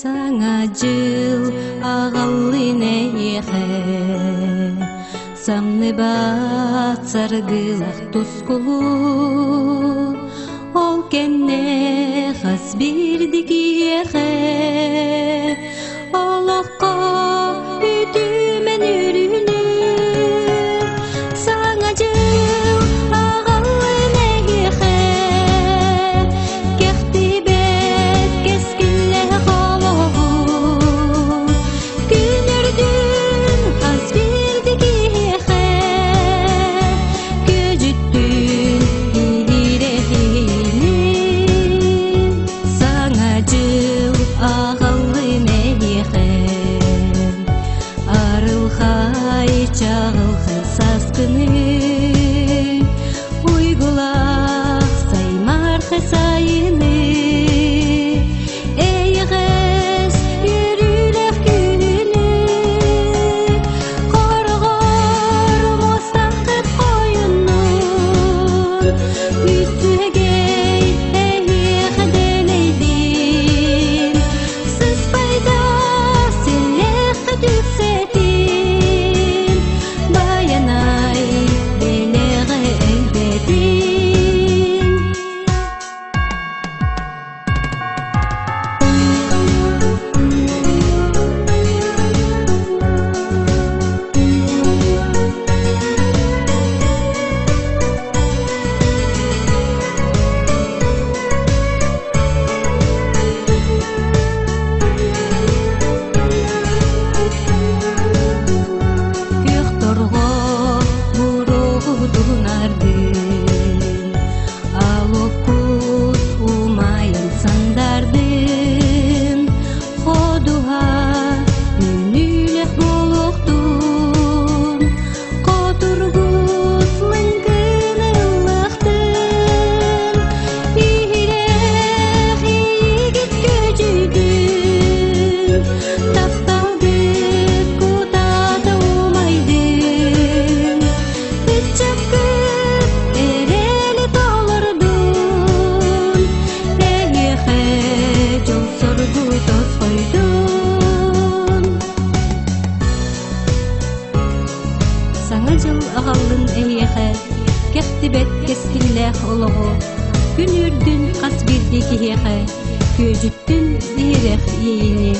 Саңа жыл ағаллыне еқе, самны бат саргылақ тускулу, ол кенне қас бірдік еқе, олыққа үтімен үріні. Саңа жыл ағаллыне еқе, кеқті бет кескілі қолығы, күнірдің қас бірдік еқе, көжіттің ирехінің. Саңа жыл ағаллыне еқе, арылхай чағылхы саскыны, уйгулақ саймархы сайыны, эйғес үрілек күні, қорғар мостақыт қойынын, үсігей эйғ дөлейдін, сыспайда сілек дүксетін, баянай белеғі әлбетін. Юқторға бұрығы тұнардың, алып күт умайын сандардың, қодуға үнілік болуқтың, қотырғыт мүмкін ұлықтың, ирек егіт көжігін, тапталды күтады умайдың, үтчәпкіт әрелі толырдың, әйеқе жол сұрғы тос қойдың. Саңа жыл ағалын әйеқе, кәқті бәт кескілләқ олығы, күн үрдің қас бірдегі еқе, көжіттің ирек ейіні.